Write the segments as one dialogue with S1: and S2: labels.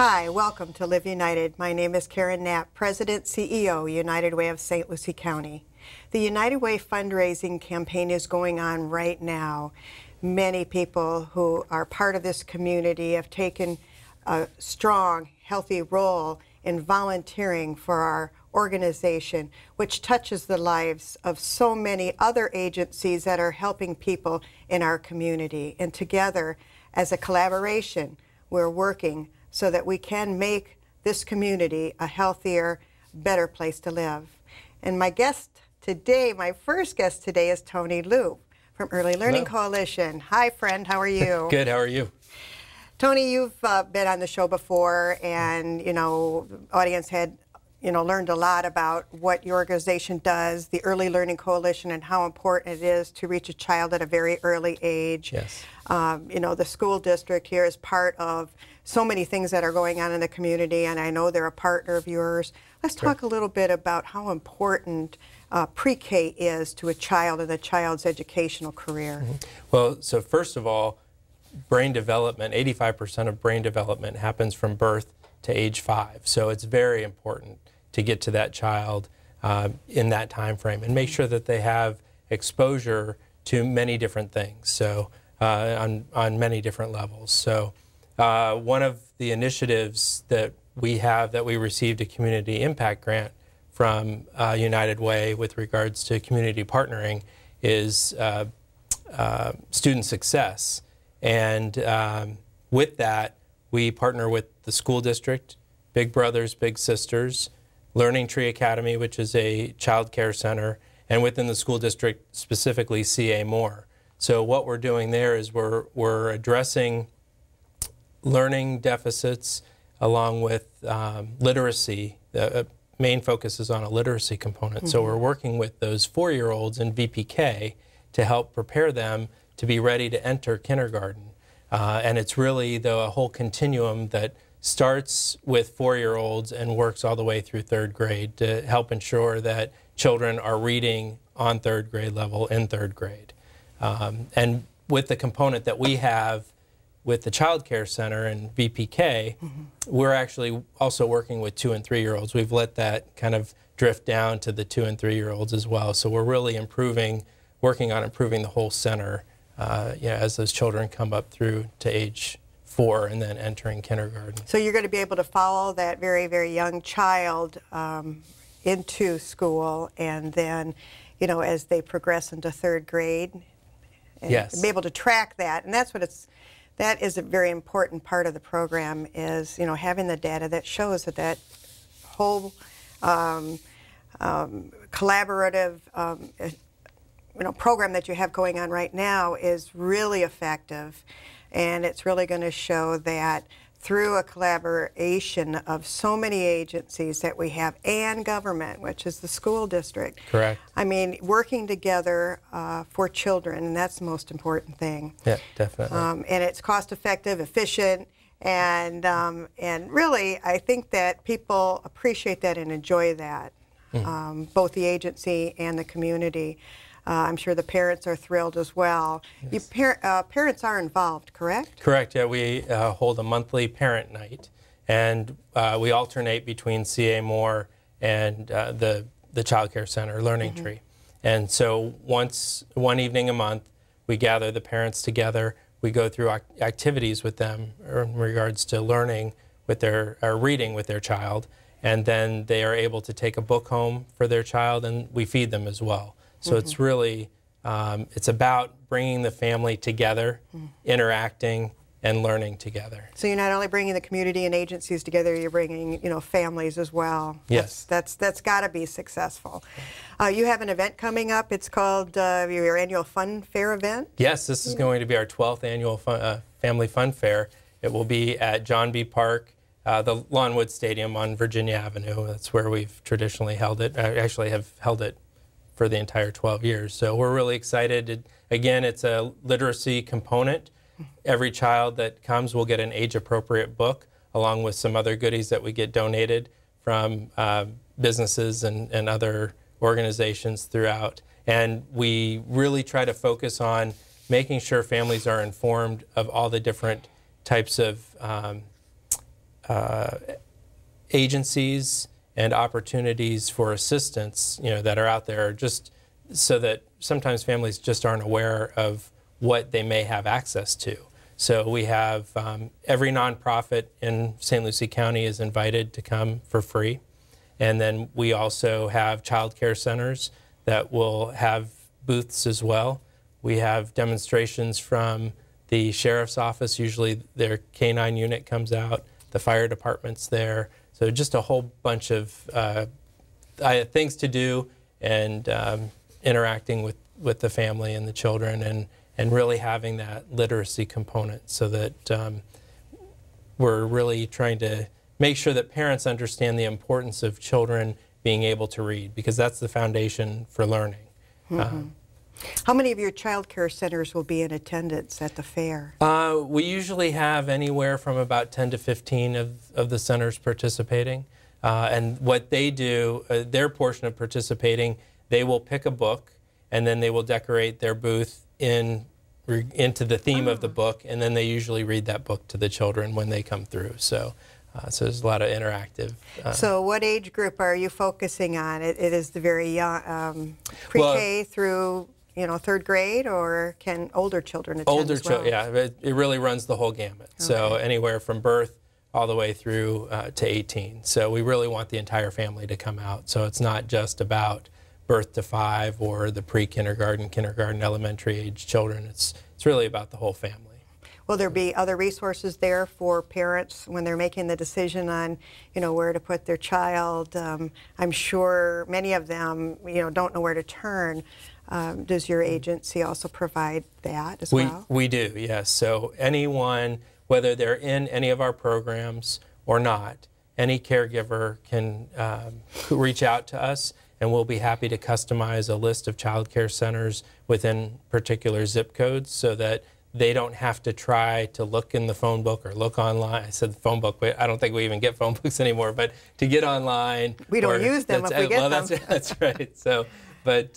S1: Hi, welcome to Live United. My name is Karen Knapp, President, CEO, United Way of St. Lucie County. The United Way fundraising campaign is going on right now. Many people who are part of this community have taken a strong, healthy role in volunteering for our organization, which touches the lives of so many other agencies that are helping people in our community. And together, as a collaboration, we're working so that we can make this community a healthier, better place to live. And my guest today, my first guest today, is Tony Loupe from Early Learning Coalition. Hi, friend. How are you?
S2: Good. How are you?
S1: Tony, you've been on the show before, and the audience had learned a lot about what your organization does, the Early Learning Coalition, and how important it is to reach a child at a very early age.
S2: Yes.
S1: The school district here is part of so many things that are going on in the community, and I know they're a partner of yours. Let's talk a little bit about how important pre-K is to a child and a child's educational career.
S2: Well, so first of all, brain development, 85% of brain development happens from birth to age 5. So it's very important to get to that child in that time frame and make sure that they have exposure to many different things, so on many different levels. So one of the initiatives that we have, that we received a community impact grant from United Way with regards to community partnering, is student success. And with that, we partner with the school district, Big Brothers Big Sisters, Learning Tree Academy, which is a child care center, and within the school district, specifically CA Moore. So what we're doing there is we're addressing learning deficits along with literacy. The main focus is on a literacy component. So we're working with those 4-year-olds in VPK to help prepare them to be ready to enter kindergarten. And it's really a whole continuum that starts with 4-year-olds and works all the way through 3rd grade to help ensure that children are reading on 3rd grade level in 3rd grade. And with the component that we have with the Child Care Center and VPK, we're actually also working with 2- and 3-year-olds. We've let that kind of drift down to the 2- and 3-year-olds as well. So we're really working on improving the whole center as those children come up through to age 4 and then entering kindergarten.
S1: So you're going to be able to follow that very, very young child into school, and then, as they progress into 3rd grade, and be able to track that. And that is a very important part of the program, is having the data that shows that whole collaborative program that you have going on right now is really effective, and it's really going to show that through a collaboration of so many agencies that we have, and government, which is the school district.
S2: Correct.
S1: I mean, working together for children, and that's the most important thing.
S2: Yeah, definitely.
S1: And it's cost-effective, efficient, and really, I think that people appreciate that and enjoy that, both the agency and the community. I'm sure the parents are thrilled as well. Yes. Parents are involved, correct?
S2: Correct, yeah. We hold a monthly parent night, and we alternate between CA Moore and the Child Care Center, Learning Tree. And so one evening a month, we gather the parents together. We go through activities with them in regards to learning with reading with their child, and then they are able to take a book home for their child, and we feed them as well. So it's really, it's about bringing the family together, interacting, and learning together.
S1: So you're not only bringing the community and agencies together, you're bringing, families as well.
S2: Yes.
S1: That's got to be successful. You have an event coming up. It's called your annual Fun Fair event?
S2: Yes, this is going to be our 12th annual Family Fun Fair. It will be at John B. Park, the Lawnwood Stadium on Virginia Avenue. That's where we've traditionally held it. I actually have held it for the entire 12 years. So we're really excited. Again, it's a literacy component. Every child that comes will get an age-appropriate book, along with some other goodies that we get donated from businesses and other organizations throughout. And we really try to focus on making sure families are informed of all the different types of agencies and opportunities for assistance, that are out there, just so that sometimes families just aren't aware of what they may have access to. So we have every nonprofit in St. Lucie County is invited to come for free. And then we also have child care centers that will have booths as well. We have demonstrations from the sheriff's office. Usually their K-9 unit comes out, the fire department's there. So just a whole bunch of things to do, and interacting with the family and the children, and really having that literacy component, so that we're really trying to make sure that parents understand the importance of children being able to read, because that's the foundation for learning.
S1: Mm-hmm. How many of your child care centers will be in attendance at the fair?
S2: We usually have anywhere from about 10 to 15 of the centers participating. And what they do, their portion of participating, they will pick a book, and then they will decorate their booth into the theme of the book, and then they usually read that book to the children when they come through. So there's a lot of interactive.
S1: So what age group are you focusing on? It is the very young, pre-K through third grade, or can older children attend as well?
S2: Yeah, it really runs the whole gamut. Okay. So anywhere from birth all the way through to 18. So we really want the entire family to come out. So it's not just about birth to 5 or the pre-kindergarten, kindergarten, elementary age children. It's really about the whole family.
S1: Will there be other resources there for parents when they're making the decision on, where to put their child? I'm sure many of them, don't know where to turn. Does your agency also provide that as well?
S2: We do, yes. So anyone, whether they're in any of our programs or not, any caregiver can reach out to us, and we'll be happy to customize a list of child care centers within particular zip codes, so that they don't have to try to look in the phone book or look online. I said the phone book, I don't think we even get phone books anymore, but to get online.
S1: We don't use them if we get them.
S2: That's right. So, but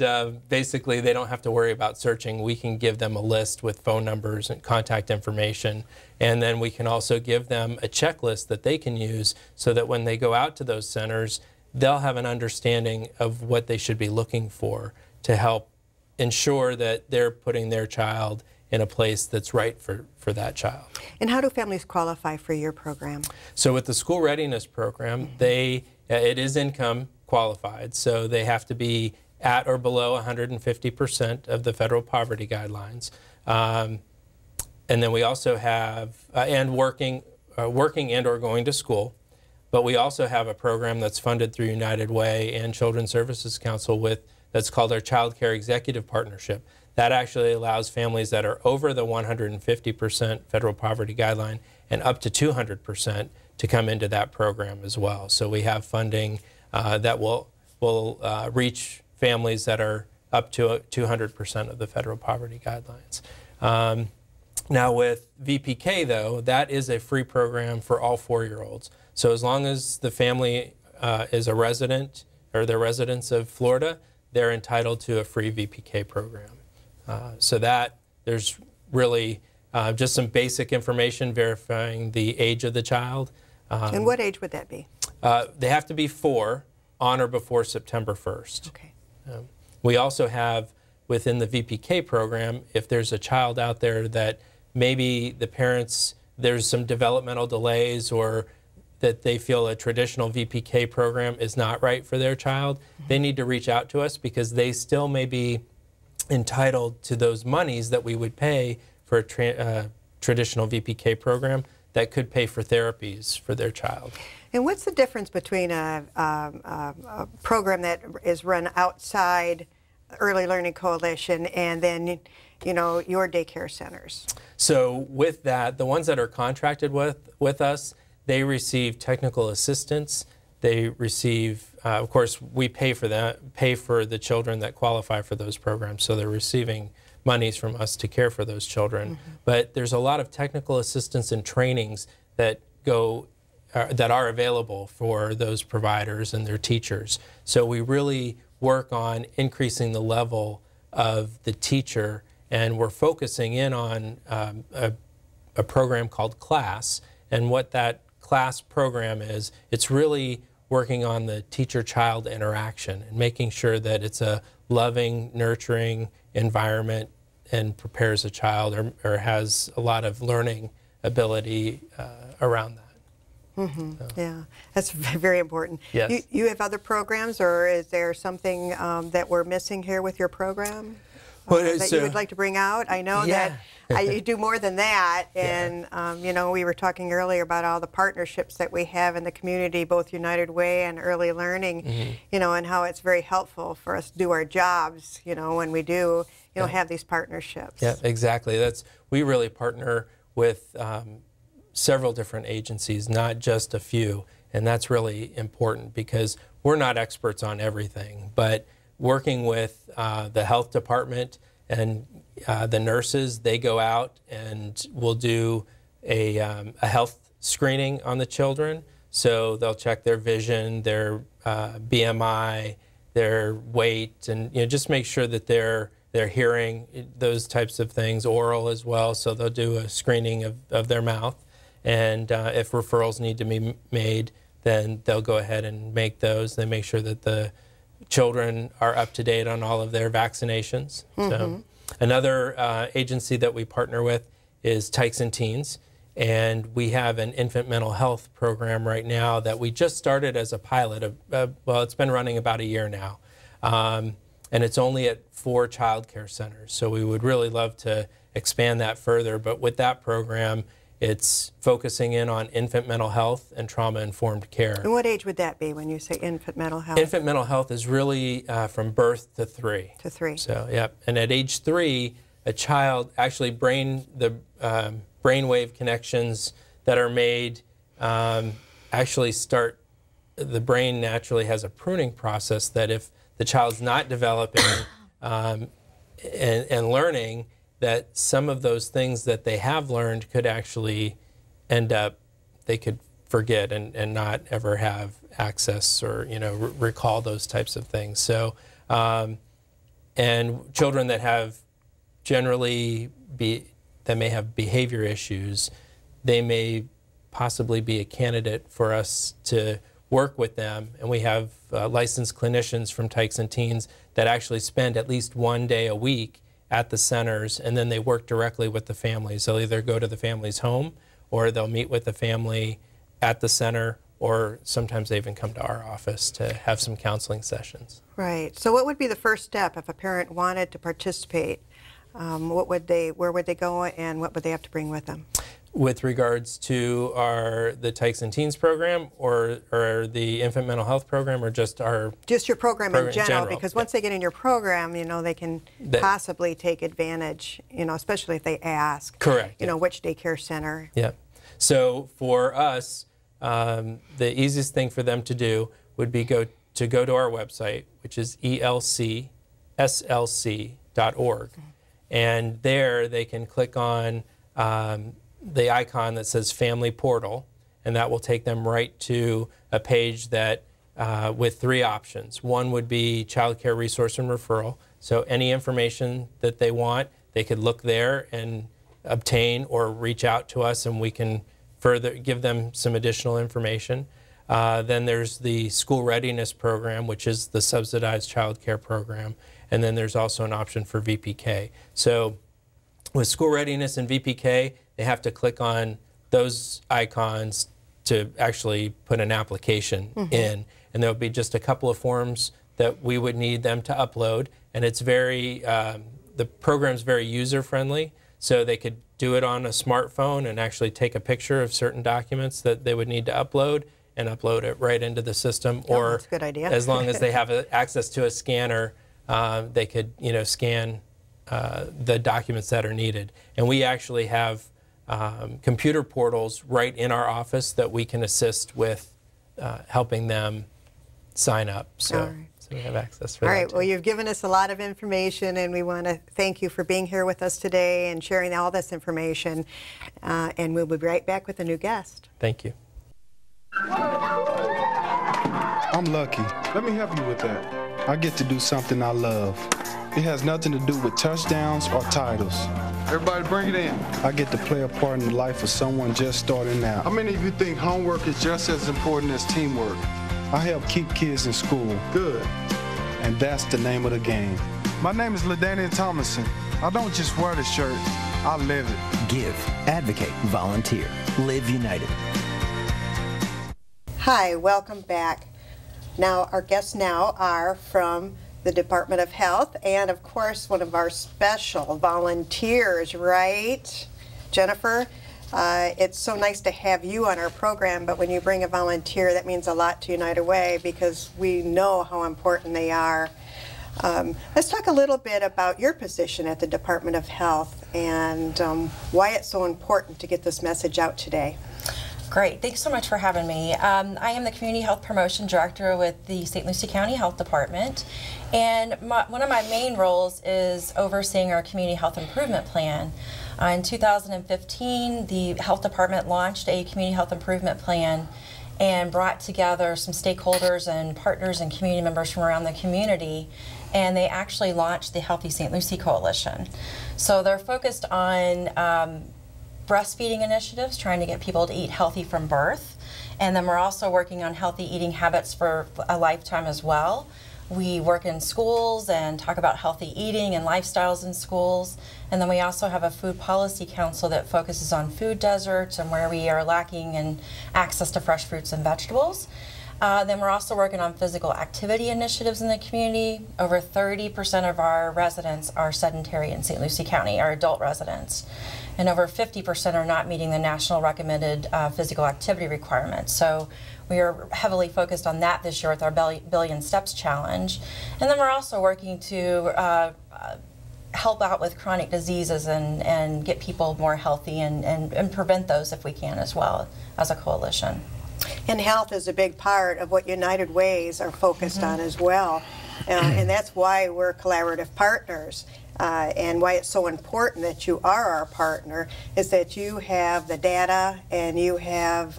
S2: basically they don't have to worry about searching. We can give them a list with phone numbers and contact information, and then we can also give them a checklist that they can use, so that when they go out to those centers, they'll have an understanding of what they should be looking for to help ensure that they're putting their child in a place that's right for that child.
S1: And how do families qualify for your program?
S2: So with the school readiness program, it is income qualified, so they have to be at or below 150% of the federal poverty guidelines. And then we also have, and working and or going to school, but we also have a program that's funded through United Way and Children's Services Council that's called our Child Care Executive Partnership. That actually allows families that are over the 150% federal poverty guideline and up to 200% to come into that program as well. So we have funding that will reach families that are up to 200% of the federal poverty guidelines. Now with VPK though, that is a free program for all 4-year-olds. So as long as the family is a resident or they're residents of Florida, they're entitled to a free VPK program. So that there's really just some basic information verifying the age of the child.
S1: And what age would that be?
S2: They have to be 4 on or before September 1st.
S1: Okay.
S2: We also have within the VPK program, if there's a child out there that maybe the parents, there's some developmental delays, or that they feel a traditional VPK program is not right for their child, they need to reach out to us, because they still may be entitled to those monies that we would pay for a traditional VPK program that could pay for therapies for their child.
S1: And what's the difference between a program that is run outside Early Learning Coalition and then, your daycare centers? So
S2: with that, the ones that are contracted with us, they receive technical assistance. They receive, of course, we pay for the children that qualify for those programs, so they're receiving monies from us to care for those children. Mm-hmm. But there's a lot of technical assistance and trainings that are available for those providers and their teachers. So we really work on increasing the level of the teacher, and we're focusing in on a program called CLASS. And what that class program is, it's really working on the teacher-child interaction and making sure that it's a loving, nurturing environment and prepares a child or has a lot of learning ability around that.
S1: Mm-hmm. So. Yeah, that's very important.
S2: Yes.
S1: You have other programs, or is there something that we're missing here with your program that you would like to bring out? I know that you do more than that, and you know, we were talking earlier about all the partnerships that we have in the community, both United Way and Early Learning, you know, and how it's very helpful for us to do our jobs, you know, when we do, you know, have these partnerships.
S2: Yeah, exactly. We really partner with several different agencies, not just a few, and that's really important because we're not experts on everything, but working with the health department and the nurses, they go out and will do a health screening on the children. So they'll check their vision, their BMI, their weight, and, you know, just make sure that they're hearing, those types of things, oral as well. So they'll do a screening of their mouth. And if referrals need to be made, then they'll go ahead and make those. They make sure that the children are up to date on all of their vaccinations. So another agency that we partner with is Tykes and Teens. And we have an infant mental health program right now that we just started as a pilot. Well, it's been running about a year now. And it's only at 4 child care centers. So we would really love to expand that further. But with that program, it's focusing in on infant mental health and trauma-informed care.
S1: And what age would that be when you say infant mental health?
S2: Infant mental health is really from birth to 3. To 3. So, yep. And at age 3, a child actually the brainwave connections that are made actually start. The brain naturally has a pruning process that if the child's not developing and learning, that some of those things that they have learned could actually end up, they could forget and not ever have access or, you know, recall those types of things. So, and children that have that may have behavior issues, they may possibly be a candidate for us to work with them. And we have licensed clinicians from Tykes and Teens that actually spend at least 1 day a week at the centers, and then they work directly with the families. They'll either go to the family's home, or they'll meet with the family at the center, or sometimes they even come to our office to have some counseling sessions.
S1: Right. So what would be the first step if a parent wanted to participate? Where would they go, and what would they have to bring with them?
S2: With regards to the Tykes and Teens program, or the infant mental health program, or just
S1: your program in general? Because once they get in your program, you know, they can possibly take advantage, you know, especially if they ask.
S2: Correct.
S1: You know, which daycare center.
S2: Yeah. So for us, the easiest thing for them to do would be go to our website, which is elcslc.org, and there they can click on the icon that says Family Portal, and that will take them right to a page that with 3 options. One would be Child Care Resource and Referral. So any information that they want, they could look there and obtain or reach out to us, and we can further give them some additional information. Then there's the School Readiness Program, which is the subsidized child care program. And then there's also an option for VPK. So with School Readiness and VPK, they have to click on those icons to actually put an application in. And there'll be just a couple of forms that we would need them to upload. And it's the program's very user-friendly, so they could do it on a smartphone and actually take a picture of certain documents that they would need to upload and upload it right into the system.
S1: Or that's a good idea.
S2: As long as they have access to a scanner, they could, you know, scan the documents that are needed. And we actually have computer portals right in our office that we can assist with helping them sign up. So we have access for that.
S1: All right. Well, you've given us a lot of information, and we want to thank you for being here with us today and sharing all this information. And we'll be right back with a new guest.
S2: Thank you.
S3: I'm lucky. Let me help you with that. I get to do something I love. It has nothing to do with touchdowns or titles. Everybody bring it in.
S4: I get to play a part in the life of someone just starting out.
S3: How many of you think homework is just as important as teamwork?
S4: I help keep kids in school,
S3: Good.
S4: and that's the name of the game.
S3: My name is LaDainian Thomason. I don't just wear the shirt, I live it.
S5: Give, advocate, volunteer. Live United.
S1: Hi, welcome back. Now, our guests now are from the Department of Health and, of course, one of our special volunteers, right, Jennifer? It's so nice to have you on our program, but when you bring a volunteer, that means a lot to United Way because we know how important they are. Let's talk a little bit about your position at the Department of Health and why it's so important to get this message out today.
S6: Great, thanks so much for having me. I am the Community Health Promotion Director with the St Lucie County Health Department, and one of my main roles is overseeing our Community Health Improvement Plan. In 2015, the Health Department launched a Community Health Improvement Plan and brought together some stakeholders and partners and community members from around the community, and they actually launched the Healthy St Lucie Coalition. So they're focused on breastfeeding initiatives, trying to get people to eat healthy from birth, and then we're also working on healthy eating habits for a lifetime as well. We work in schools and talk about healthy eating and lifestyles in schools, and then we also have a food policy council that focuses on food deserts and where we are lacking in access to fresh fruits and vegetables. Then we're also working on physical activity initiatives in the community. Over 30% of our residents are sedentary in St. Lucie County, our adult residents. And over 50% are not meeting the national recommended physical activity requirements. So we are heavily focused on that this year with our Billion Steps Challenge. And then we're also working to help out with chronic diseases and get people more healthy and prevent those if we can as well as a coalition.
S1: And health is a big part of what United Ways are focused on as well. And that's why we're collaborative partners. And why it's so important that you are our partner is that you have the data and you have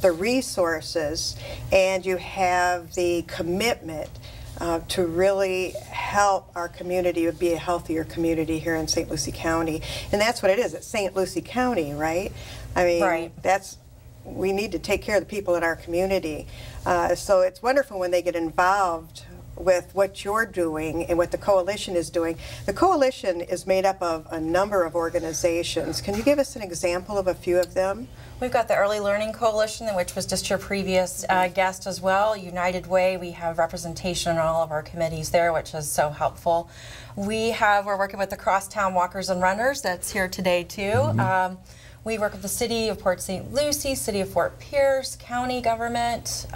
S1: the resources and you have the commitment to really help our community be a healthier community here in St. Lucie County. And that's what it is. It's St. Lucie County, right? I mean,
S6: right.
S1: We need to take care of the people in our community. So it's wonderful when they get involved with what you're doing and what the coalition is doing. The coalition is made up of a number of organizations. Can you give us an example of a few of them?
S6: We've got the Early Learning Coalition, which was just your previous guest as well. United Way, we have representation on all of our committees there, which is so helpful. We're working with the Crosstown Walkers and Runners, that's here today too. We work with the City of Port St. Lucie, City of Fort Pierce, County Government,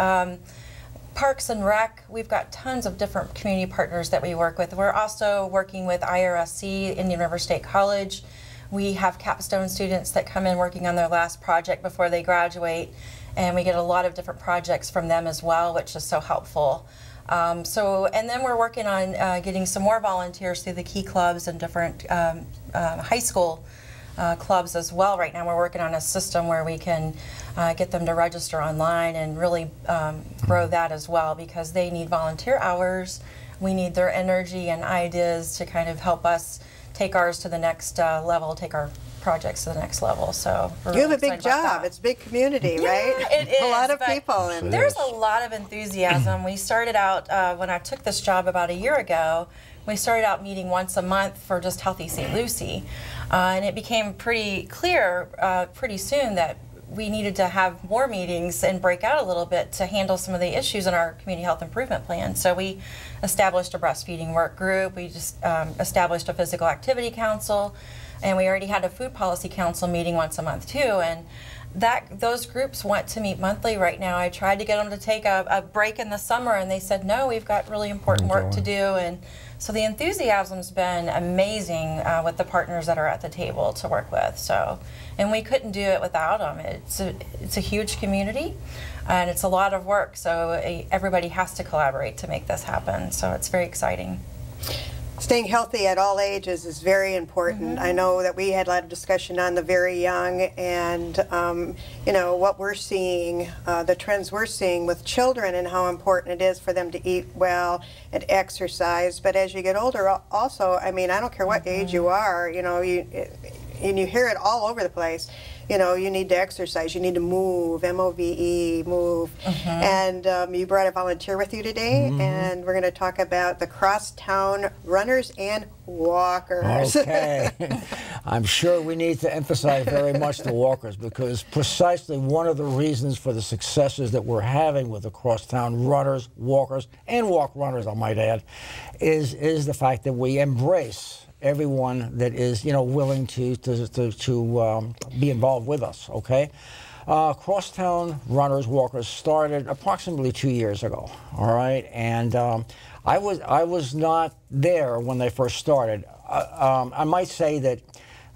S6: Parks and Rec. We've got tons of different community partners that we work with. We're also working with IRSC, Indian River State College. We have capstone students that come in working on their last project before they graduate, and we get a lot of different projects from them as well, which is so helpful. And then we're working on getting some more volunteers through the key clubs and different high school clubs as well. Right now we're working on a system where we can get them to register online and really grow that as well, because they need volunteer hours. We need their energy and ideas to kind of help us take ours to the next level, take our projects to the next level. So
S1: you have a big job. It's a big community, right?
S6: It is.
S1: A lot of people. And
S6: there's a lot of enthusiasm. We started out, when I took this job about a year ago, we started out meeting once a month for just Healthy St. Lucie. And it became pretty clear pretty soon that we needed to have more meetings and break out a little bit to handle some of the issues in our community health improvement plan. So we established a breastfeeding work group. We just established a physical activity council, and we already had a food policy council meeting once a month too. And those groups want to meet monthly right now. I tried to get them to take a break in the summer, and they said no, we've got really important work to do. And so the enthusiasm's been amazing with the partners that are at the table to work with. So, and we couldn't do it without them. It's a huge community, and it's a lot of work. So everybody has to collaborate to make this happen. So it's very exciting.
S1: Staying healthy at all ages is very important. I know that we had a lot of discussion on the very young and, you know, what we're seeing, the trends we're seeing with children and how important it is for them to eat well and exercise. But as you get older also, I mean, I don't care what age you are, you know, and you hear it all over the place. You know, you need to exercise, you need to move, M-O-V-E, move. And you brought a volunteer with you today, and we're going to talk about the Crosstown runners and walkers.
S7: Okay. I'm sure we need to emphasize very much the walkers, because precisely one of the reasons for the successes that we're having with the Crosstown runners, walkers, and walk runners, I might add, is the fact that we embrace everyone that is, you know, willing to be involved with us. Okay, Crosstown runners, walkers started approximately 2 years ago. All right, and I was not there when they first started. I might say that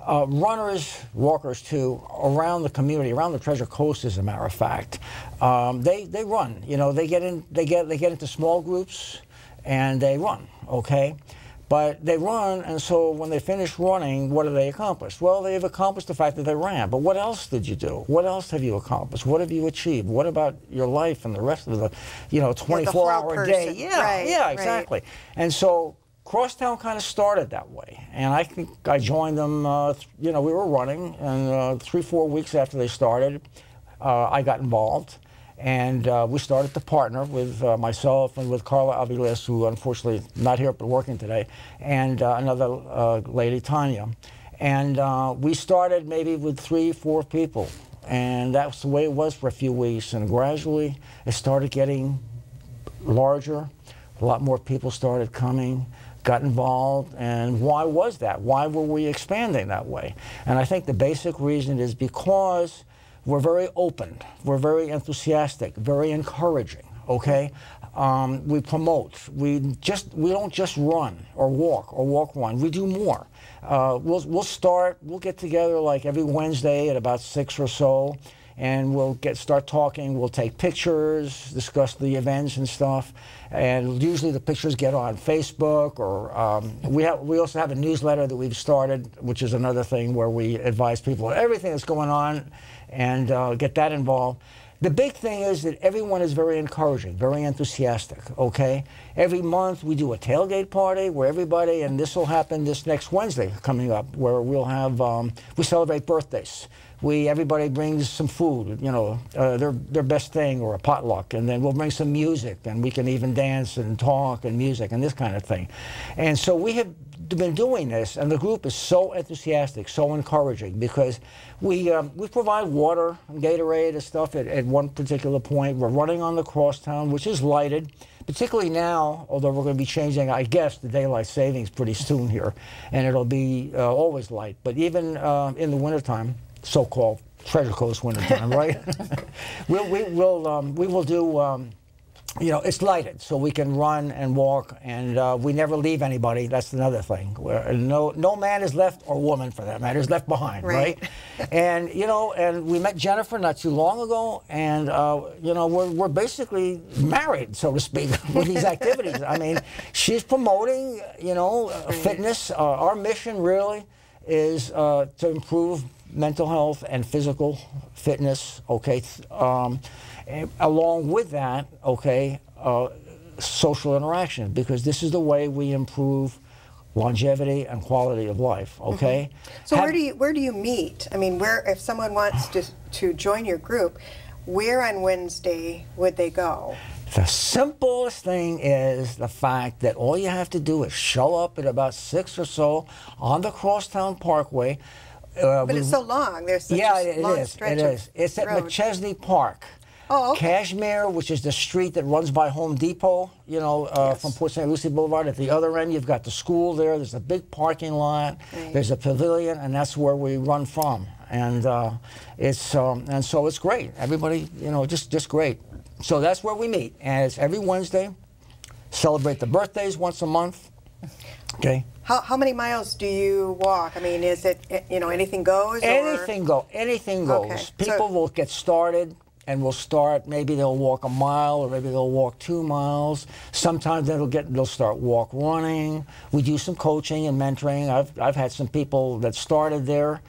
S7: runners, walkers too, around the community, around the Treasure Coast, as a matter of fact, they run. You know, they get into small groups and they run. Okay. But they run, and so when they finish running, what do they accomplish? Well, they've accomplished the fact that they ran. But what else did you do? What else have you accomplished? What have you achieved? What about your life and the rest of the, you know, 24-hour day? Yeah,
S1: right,
S7: yeah, exactly. Right. And so Crosstown kind of started that way. And I think I joined them, you know, we were running, and 3-4 weeks after they started, I got involved. And we started to partner with myself and with Carla Aviles, who unfortunately not here but working today, and another lady, Tanya. And we started maybe with 3-4 people. And that's the way it was for a few weeks. And gradually it started getting larger. A lot more people started coming, got involved. And why was that? Why were we expanding that way? And I think the basic reason is because we're very open, we're very enthusiastic, very encouraging, okay? We promote, we don't just run or walk run, we do more. We'll get together like every Wednesday at about 6 or so, and we'll start talking, we'll take pictures, discuss the events and stuff, and usually the pictures get on Facebook, or we also have a newsletter that we've started, which is another thing where we advise people everything that's going on, and get that involved. The big thing is that everyone is very encouraging, very enthusiastic, okay? Every month we do a tailgate party where everybody, and this will happen this next Wednesday coming up, where we'll have, we celebrate birthdays. Everybody brings some food, you know, their best thing, or a potluck, and then we'll bring some music, and we can even dance and talk and music and this kind of thing. And so we have been doing this, and the group is so enthusiastic, so encouraging, because we provide water and Gatorade and stuff at one particular point. We're running on the Crosstown, which is lighted, particularly now, although we're going to be changing, I guess, the daylight savings pretty soon here, and it'll be always light. But even in the wintertime, so-called Treasure Coast wintertime, right? we will do, you know, it's lighted, so we can run and walk, and we never leave anybody. That's another thing. No man is left, or woman for that matter, is left behind, right? And, you know, and we met Jennifer not too long ago, and, you know, we're basically married, so to speak, with these activities. I mean, she's promoting, you know, fitness. Our mission really is to improve mental health and physical fitness, okay? Along with that, okay, social interaction, because this is the way we improve longevity and quality of life, okay?
S1: So where do you meet? I mean, if someone wants to join your group, where on Wednesday would they go?
S7: The simplest thing is the fact that all you have to do is show up at about 6 or so on the Crosstown Parkway.
S1: But it's so long. There's such a long stretch.
S7: It is. It's at McChesney Park.
S1: Oh, okay.
S7: Cashmere, which is the street that runs by Home Depot, you know, yes, from Port St. Lucie Boulevard. At the other end, you've got the school there. There's a big parking lot. Right. There's a pavilion, and that's where we run from. And and so it's great. Everybody, you know, just great. So that's where we meet, and it's every Wednesday. Celebrate the birthdays once a month. Okay.
S1: How many miles do you walk? I mean, is it, you know, anything goes?
S7: Anything goes.
S1: Okay.
S7: People will get started and we'll start, maybe they'll walk a mile or maybe they'll walk 2 miles. Sometimes they'll start walk running. We do some coaching and mentoring. I've had some people that started there.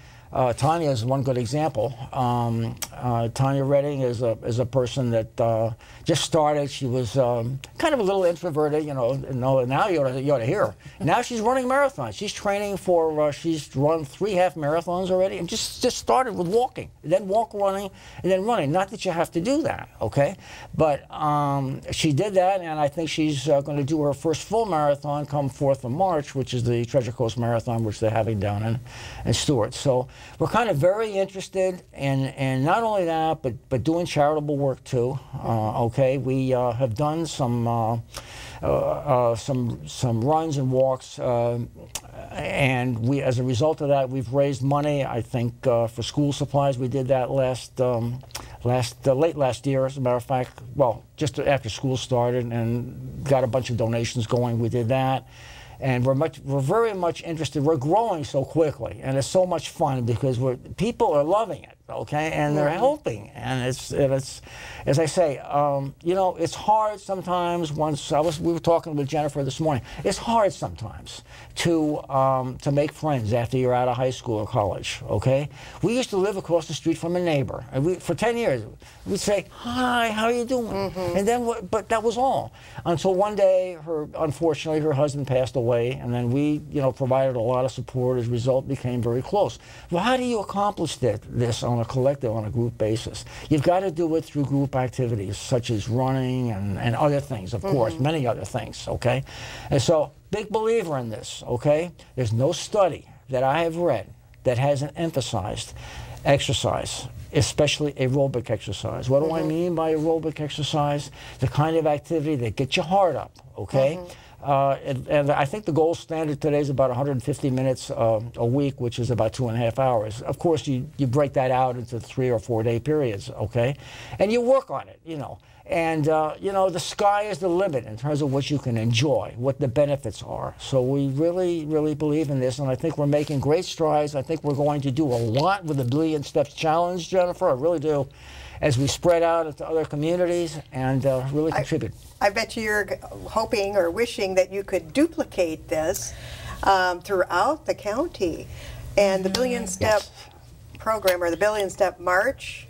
S7: Tanya is one good example. Tanya Redding is a person that just started. She was kind of a little introverted, you know. Now you ought to hear her. Now she's running marathons. She's training for. She's run 3 half marathons already, and just started with walking, then walk running, and then running. Not that you have to do that, okay? But she did that, and I think she's going to do her first full marathon come 4th of March, which is the Treasure Coast Marathon, which they're having down in Stewart. So we're kind of very interested in not only that, but doing charitable work too. Okay, we have done some runs and walks, and we, as a result of that, we've raised money. I think for school supplies. We did that late last year, as a matter of fact. Well, just after school started, and got a bunch of donations going. We did that. And we're very much interested. We're growing so quickly, and it's so much fun because people are loving it, okay, and they're helping. And it's as I say, you know, it's hard sometimes. We were talking with Jennifer this morning. It's hard sometimes to make friends after you're out of high school or college. Okay, we used to live across the street from a neighbor, and for 10 years we'd say, "Hi, how are you doing?" And then, but that was all until one day, unfortunately, her husband passed away. And then we, you know, provided a lot of support. As a result, became very close. Well, how do you accomplish this on a collective, on a group basis? You've got to do it through group activities, such as running and other things, of course, many other things, okay? And so, big believer in this, okay? There's no study that I have read that hasn't emphasized exercise, especially aerobic exercise. What do I mean by aerobic exercise? The kind of activity that gets your heart up, okay? And I think the gold standard today is about 150 minutes a week, which is about 2.5 hours. Of course, you break that out into 3 or 4 day periods, okay? And you work on it, you know. And, you know, the sky is the limit in terms of what you can enjoy, what the benefits are. So we really, really believe in this, and I think we're making great strides. I think we're going to do a lot with the Billion Steps Challenge, Jennifer. I really do, as we spread out into other communities and really contribute.
S1: I bet you're hoping or wishing that you could duplicate this throughout the county. And the Billion Step program, or the Billion Step March,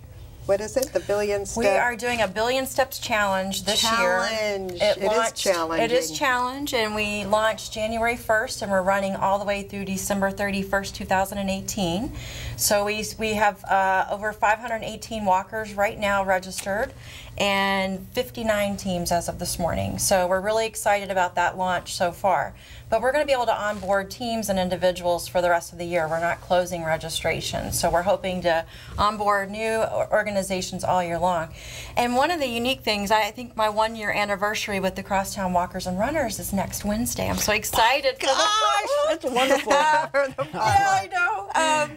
S1: what is it? The Billion Step?
S6: We are doing a Billion Steps Challenge this year.
S1: It is challenging.
S6: It is challenge, and we launched January 1st, and we're running all the way through December 31st, 2018. So we have over 518 walkers right now registered, and 59 teams as of this morning. So we're really excited about that launch so far. But we're going to be able to onboard teams and individuals for the rest of the year. We're not closing registration. So we're hoping to onboard new organizations all year long. And one of the unique things, I think my 1-year anniversary with the Crosstown Walkers and Runners is next Wednesday. I'm so excited for
S7: That's wonderful.
S6: Yeah, I know.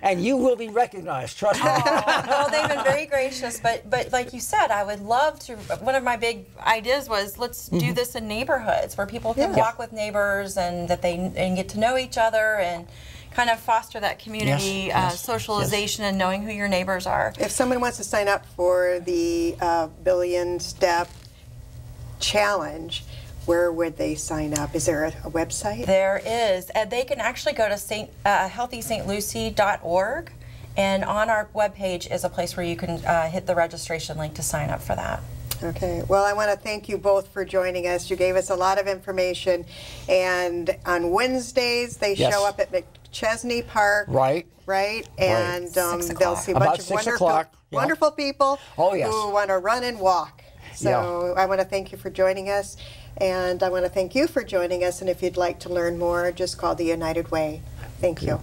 S7: And you will be recognized, trust me.
S6: Well, they've been very gracious, but like you said, I would love to. One of my big ideas was, let's do this in neighborhoods where people can walk with neighbors and that they get to know each other and kind of foster that community socialization and knowing who your neighbors are.
S1: If someone wants to sign up for the Billion Step Challenge, where would they sign up? Is there a website?
S6: There is. They can actually go to healthystlucie.org, and on our webpage is a place where you can hit the registration link to sign up for that.
S1: Okay, well, I want to thank you both for joining us. You gave us a lot of information, and on Wednesdays they show up at McChesney Park.
S7: Right.
S1: And they'll see a bunch of wonderful people who want to run and walk. So I want to thank you for joining us, and I want to thank you for joining us. And if you'd like to learn more, just call the United Way. Thank you.